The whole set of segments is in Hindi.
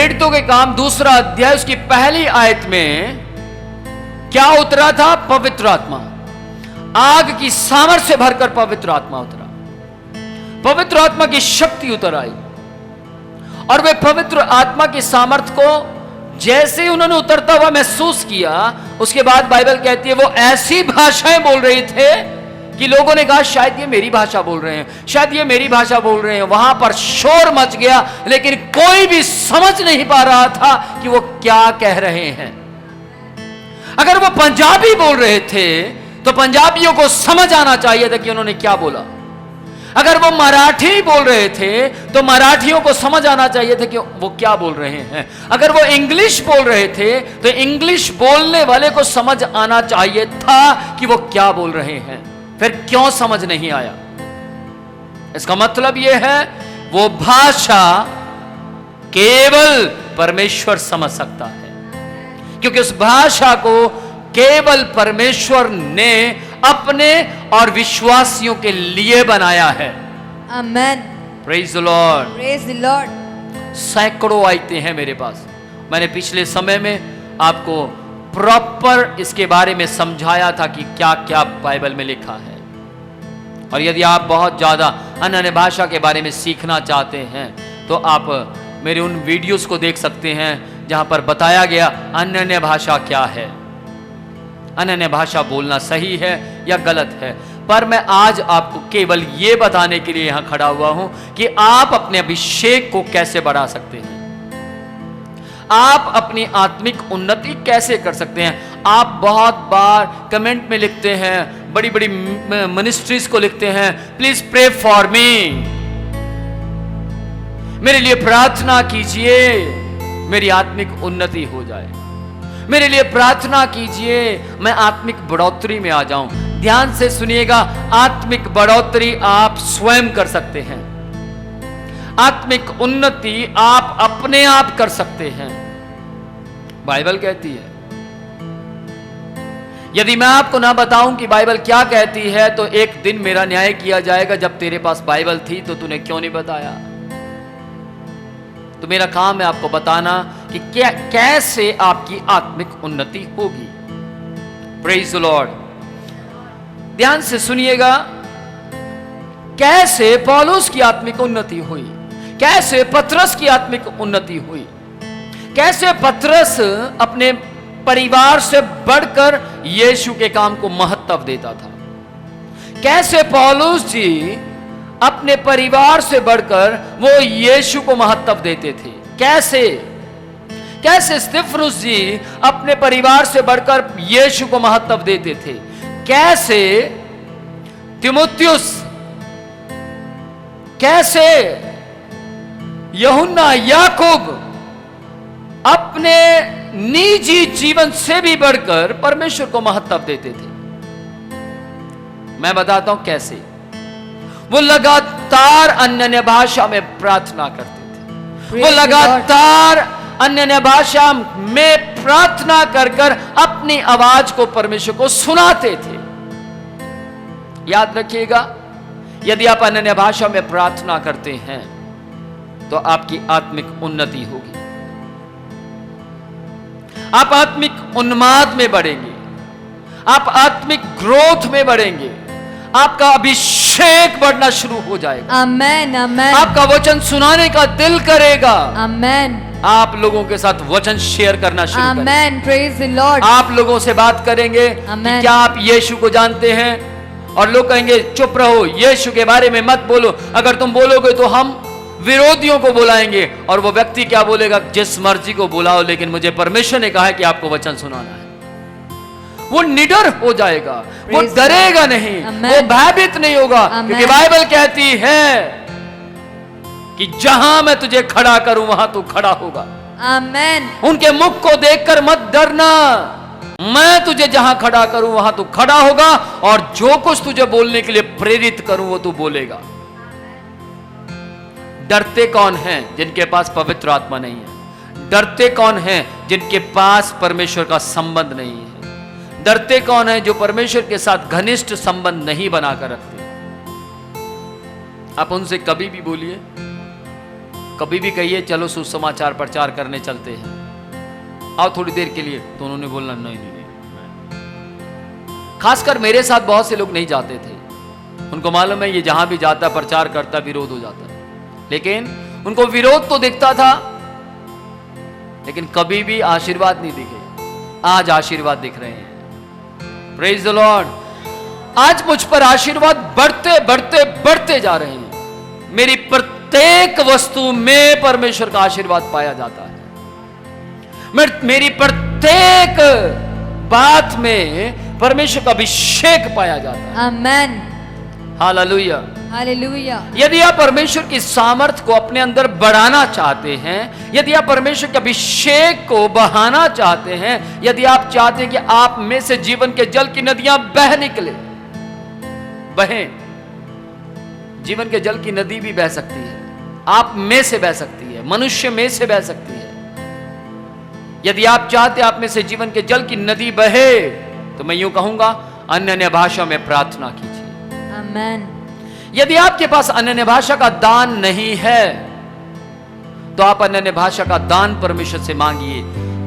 प्रेरितों के काम 2 अध्याय उसकी पहली आयत में क्या उतरा था? पवित्र आत्मा। आग की सामर्थ्य से भरकर पवित्र आत्मा उतरा, पवित्र आत्मा की शक्ति उतर आई। और वे पवित्र आत्मा की सामर्थ्य को जैसे उन्होंने उतरता हुआ महसूस किया, उसके बाद बाइबल कहती है वो ऐसी भाषाएं बोल रहे थे कि लोगों ने कहा शायद ये मेरी भाषा बोल रहे हैं, शायद ये मेरी भाषा बोल रहे हैं। वहां पर शोर मच गया, लेकिन कोई भी समझ नहीं पा रहा था कि वो क्या कह रहे हैं। अगर वो पंजाबी बोल रहे थे तो पंजाबियों को समझ आना चाहिए था कि उन्होंने क्या बोला। अगर वो मराठी बोल रहे थे तो मराठियों को समझ आना चाहिए था कि वो क्या बोल रहे हैं। अगर वो इंग्लिश बोल रहे थे तो इंग्लिश बोलने वाले को समझ आना चाहिए था कि वो क्या बोल रहे हैं। फिर क्यों समझ नहीं आया? इसका मतलब यह है वो भाषा केवल परमेश्वर समझ सकता है, क्योंकि उस भाषा को केवल परमेश्वर ने अपने और विश्वासियों के लिए बनाया है। Amen. Praise the Lord. Praise the Lord. सैकड़ों आयतें हैं मेरे पास। मैंने पिछले समय में आपको प्रॉपर इसके बारे में समझाया था कि क्या क्या बाइबल में लिखा है। और यदि आप बहुत ज्यादा अन्य भाषा के बारे में सीखना चाहते हैं तो आप मेरे उन वीडियोस को देख सकते हैं जहां पर बताया गया अन्य भाषा क्या है, अन्य भाषा बोलना सही है या गलत है। पर मैं आज आपको केवल ये बताने के लिए यहां खड़ा हुआ हूं कि आप अपने अभिषेक को कैसे बढ़ा सकते हैं, आप अपनी आत्मिक उन्नति कैसे कर सकते हैं। आप बहुत बार कमेंट में लिखते हैं, बड़ी बड़ी मिनिस्ट्रीज को लिखते हैं, प्लीज प्रे फॉर मी, मेरे लिए प्रार्थना कीजिए, मेरी आत्मिक उन्नति हो जाए, मेरे लिए प्रार्थना कीजिए, मैं आत्मिक बढ़ोतरी में आ जाऊं। ध्यान से सुनिएगा, आत्मिक बढ़ोतरी आप स्वयं कर सकते हैं, आत्मिक उन्नति आप अपने आप कर सकते हैं। बाइबल कहती है, यदि मैं आपको ना बताऊं कि बाइबल क्या कहती है तो एक दिन मेरा न्याय किया जाएगा, जब तेरे पास बाइबल थी तो तूने क्यों नहीं बताया। तो मेरा काम है आपको बताना कि क्या कैसे आपकी आत्मिक उन्नति होगी। Praise the Lord. ध्यान से सुनिएगा, कैसे पौलुस की आत्मिक उन्नति हुई, कैसे पतरस की आत्मिक उन्नति हुई, कैसे पतरस अपने परिवार से बढ़कर यीशु के काम को महत्व देता था, कैसे पौलुस जी अपने परिवार से बढ़कर वो यीशु को महत्व देते थे, कैसे स्तिफनुस जी अपने परिवार से बढ़कर यीशु को महत्व देते थे, कैसे तीमुथियुस, कैसे यूहन्ना, याकूब अपने निजी जीवन से भी बढ़कर परमेश्वर को महत्व देते थे। मैं बताता हूं कैसे। वो लगातार अन्य भाषा में प्रार्थना करते थे, वो लगातार अन्य भाषा में प्रार्थना कर कर अपनी आवाज को परमेश्वर को सुनाते थे। याद रखिएगा, यदि आप अन्य भाषा में प्रार्थना करते हैं तो आपकी आत्मिक उन्नति होगी, आप आत्मिक उन्माद में बढ़ेंगे, आप आत्मिक ग्रोथ में बढ़ेंगे, आपका अभिषेक बढ़ना शुरू हो जाएगा। आमेन, आमेन। आपका वचन सुनाने का दिल करेगा। आमेन। आप लोगों के साथ वचन शेयर करना शुरू करेंगे। आमेन। Praise the Lord. आप लोगों से बात करेंगे कि क्या आप यीशु को जानते हैं, और लोग कहेंगे चुप रहो, यीशु के बारे में मत बोलो। अगर तुम बोलोगे तो हम विरोधियों को बुलाएंगे, और वो व्यक्ति क्या बोलेगा, जिस मर्जी को बुलाओ, लेकिन मुझे परमेश्वर ने कहा है कि आपको वचन सुनाना है। वो निडर हो जाएगा, वो डरेगा नहीं, वो भयभीत नहीं होगा, क्योंकि बाइबल कहती है कि जहां मैं तुझे खड़ा करूं वहां तू खड़ा होगा। आमेन। उनके मुख को देखकर मत डरना, मैं तुझे जहां खड़ा करूं वहां तू खड़ा होगा, और जो कुछ तुझे बोलने के लिए प्रेरित करूं वो तू बोलेगा। डरते कौन हैं जिनके पास पवित्र आत्मा नहीं है? डरते कौन हैं जिनके पास परमेश्वर का संबंध नहीं है? डरते कौन हैं जो परमेश्वर के साथ घनिष्ठ संबंध नहीं बनाकर रखते? आप उनसे कभी भी बोलिए, कभी भी कहिए चलो सुसमाचार प्रचार करने चलते हैं, आओ थोड़ी देर के लिए, तो उन्होंने बोलना नहीं नहीं नहीं। खासकर मेरे साथ बहुत से लोग नहीं जाते थे, उनको मालूम है ये जहां भी जाता प्रचार करता विरोध हो जाता है, लेकिन उनको विरोध तो दिखता था लेकिन कभी भी आशीर्वाद नहीं दिखे। आज आशीर्वाद दिख रहे हैं। Praise the Lord. आज मुझ पर आशीर्वाद बढ़ते बढ़ते बढ़ते जा रहे हैं। मेरी प्रत्येक वस्तु में परमेश्वर का आशीर्वाद पाया जाता है। मेरी प्रत्येक बात में परमेश्वर का अभिषेक पाया जाता है। Amen. हालेलुया। Hallelujah. यदि आप परमेश्वर की सामर्थ्य को अपने अंदर बढ़ाना चाहते हैं, यदि आप परमेश्वर के अभिषेक को बहाना चाहते हैं, यदि आप चाहते हैं कि आप में से जीवन के जल की नदियां बह निकले, बहें, जीवन के जल की नदी भी बह सकती है, आप में से बह सकती है, मनुष्य में से बह सकती है। यदि आप चाहते हैं आप में से जीवन के जल की नदी बहे, तो मैं यूं कहूंगा अन्य भाषा में प्रार्थना कीजिए। Amen. यदि आपके पास अन्य भाषा का दान नहीं है तो आप अन्य भाषा का दान परमेश्वर से मांगिए।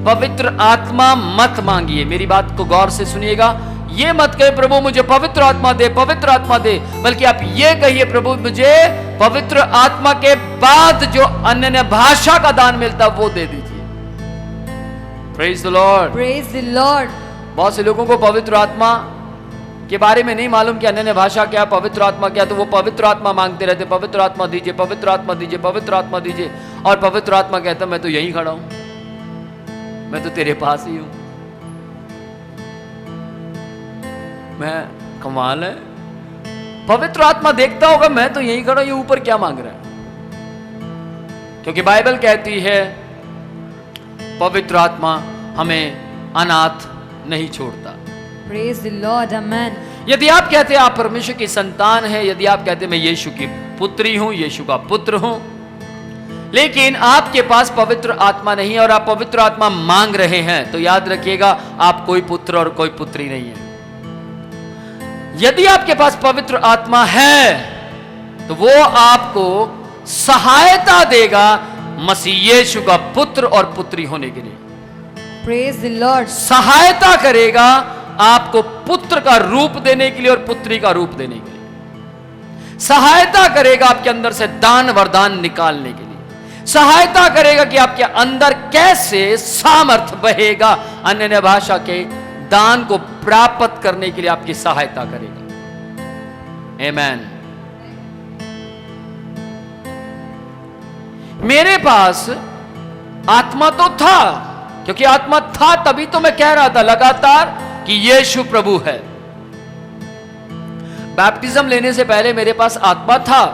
पवित्र आत्मा मत मांगिए। मेरी बात को गौर से सुनिएगा। ये मत कहे प्रभु मुझे पवित्र आत्मा दे, पवित्र आत्मा दे, बल्कि आप ये कहिए प्रभु मुझे पवित्र आत्मा के बाद जो अन्य भाषा का दान मिलता है वो दे दीजिए। Praise the Lord. Praise the Lord. बहुत से लोगों को पवित्र आत्मा के बारे में नहीं मालूम कि अन्य भाषा क्या, पवित्र आत्मा क्या, तो वो पवित्र आत्मा मांगते रहते, पवित्र आत्मा दीजिए, पवित्र आत्मा दीजिए, पवित्र आत्मा दीजिए। और पवित्र आत्मा कहता मैं तो यहीं खड़ा हूं, मैं तो तेरे पास ही हूं। मैं कमाल है। पवित्र आत्मा देखता होगा मैं तो यहीं खड़ा हूं, ये ऊपर क्या मांग रहा है? क्योंकि बाइबल कहती है पवित्र आत्मा हमें अनाथ नहीं छोड़ता। Praise the Lord. Amen. यदि आप कहते हैं आप परमेश्वर की संतान है, यदि आप कहते हैं मैं यीशु की पुत्री हूं, यीशु का पुत्र हूं, लेकिन आपके पास पवित्र आत्मा नहीं है और आप पवित्र आत्मा मांग रहे हैं, तो याद रखिएगा आप कोई पुत्र और कोई पुत्री नहीं है। यदि आपके पास पवित्र आत्मा है तो वो आपको सहायता देगा मसीह यीशु का पुत्र और पुत्री होने के लिए। Praise the Lord. सहायता करेगा आपको पुत्र का रूप देने के लिए और पुत्री का रूप देने के लिए। सहायता करेगा आपके अंदर से दान वरदान निकालने के लिए। सहायता करेगा कि आपके अंदर कैसे सामर्थ बहेगा, अन्य भाषा के दान को प्राप्त करने के लिए आपकी सहायता करेगा। आमेन। मेरे पास आत्मा तो था, क्योंकि आत्मा था तभी तो मैं कह रहा था लगातार कि यीशु प्रभु है। बैप्टिज्म लेने से पहले मेरे पास आत्मा था,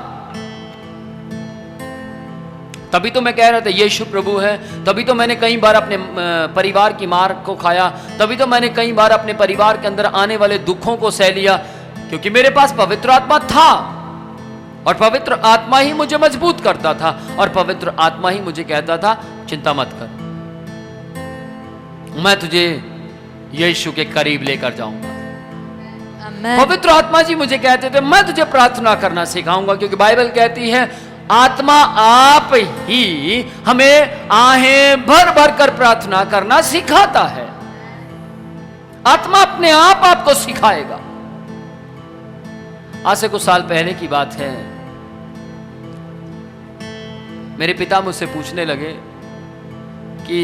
तभी तो मैं कह रहा था यीशु प्रभु है। तभी तो मैंने कई बार अपने परिवार की मार को खाया, तभी तो मैंने कई बार अपने परिवार के अंदर आने वाले दुखों को सह लिया, क्योंकि मेरे पास पवित्र आत्मा था और पवित्र आत्मा ही मुझे मजबूत करता था और पवित्र आत्मा ही मुझे कहता था चिंता मत कर, मैं तुझे यीशु के करीब लेकर जाऊंगा। Amen. पवित्र आत्मा जी मुझे कहते थे मैं तुझे प्रार्थना करना सिखाऊंगा, क्योंकि बाइबल कहती है आत्मा आप ही हमें आहें भर भर कर प्रार्थना करना सिखाता है। आत्मा अपने आप आपको सिखाएगा। आज से कुछ साल पहले की बात है, मेरे पिता मुझसे पूछने लगे कि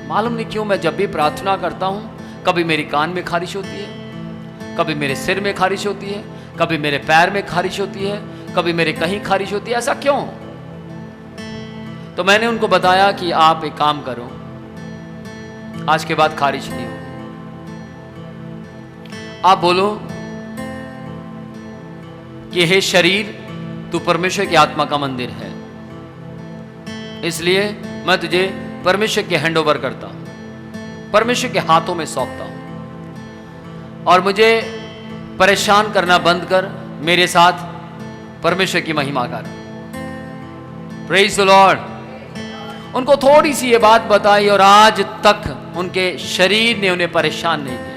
मालूम नहीं क्यों मैं जब भी प्रार्थना करता हूं कभी मेरी कान में खारिश होती है, कभी मेरे सिर में खारिश होती है, कभी मेरे पैर में खारिश होती है, कभी मेरे कहीं खारिश होती है, ऐसा क्यों? तो मैंने उनको बताया कि आप एक काम करो, आज के बाद खारिश नहीं होगी। आप बोलो कि हे शरीर तू परमेश्वर की आत्मा का मंदिर है, इसलिए मैं तुझे परमेश्वर के हैंड ओवर करता हूं, परमेश्वर के हाथों में सौंपता हूं, और मुझे परेशान करना बंद कर, मेरे साथ परमेश्वर की महिमा कर। Praise the Lord. उनको थोड़ी सी ये बात बताई और आज तक उनके शरीर ने उन्हें परेशान नहीं किया।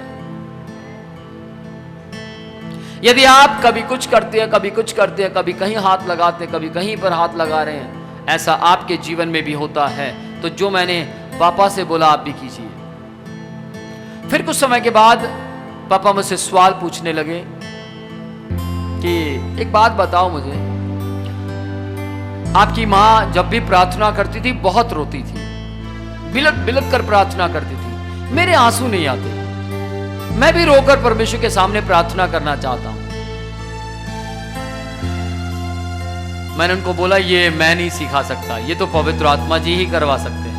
यदि आप कभी कुछ करते हैं, कभी कुछ करते हैं, कभी कहीं हाथ लगाते हैं, कभी कहीं पर हाथ लगा रहे हैं, ऐसा आपके जीवन में भी होता है। तो जो मैंने पापा से बोला आप भी कीजिए। फिर कुछ समय के बाद पापा मुझसे सवाल पूछने लगे कि एक बात बताओ मुझे, आपकी माँ जब भी प्रार्थना करती थी बहुत रोती थी, बिलक बिलक कर प्रार्थना करती थी, मेरे आंसू नहीं आते, मैं भी रोकर परमेश्वर के सामने प्रार्थना करना चाहता हूं। मैंने उनको बोला ये मैं नहीं सिखा सकता, ये तो पवित्र आत्मा जी ही करवा सकते हैं।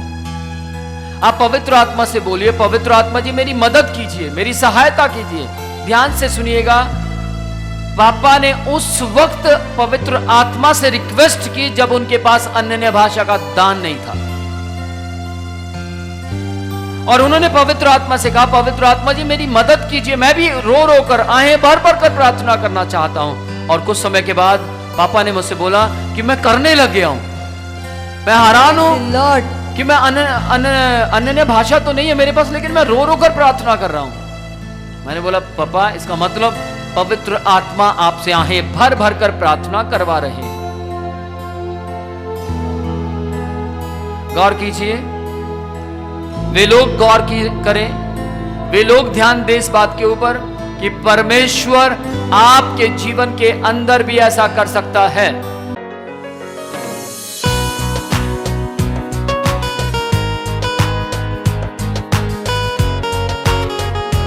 आप पवित्र आत्मा से बोलिए, पवित्र आत्मा जी मेरी मदद कीजिए, मेरी सहायता कीजिए। ध्यान से सुनिएगा, पापा ने उस वक्त पवित्र आत्मा से रिक्वेस्ट की जब उनके पास अन्य भाषा का दान नहीं था, और उन्होंने पवित्र आत्मा से कहा, पवित्र आत्मा जी मेरी मदद कीजिए, मैं भी रो रो कर आहें भर भर कर प्रार्थना करना चाहता हूं। और कुछ समय के बाद पापा ने मुझसे बोला कि मैं करने लग गया हूं, मैं हैरान हूं लॉर्ड कि मैं अन्य भाषा तो नहीं है मेरे पास, लेकिन मैं रो रो कर प्रार्थना कर रहा हूं। मैंने बोला पापा इसका मतलब पवित्र आत्मा आपसे आहें भर भर कर प्रार्थना करवा रहे हैं। गौर कीजिए, वे लोग गौर करें, वे लोग ध्यान दें इस बात के ऊपर कि परमेश्वर आपके जीवन के अंदर भी ऐसा कर सकता है।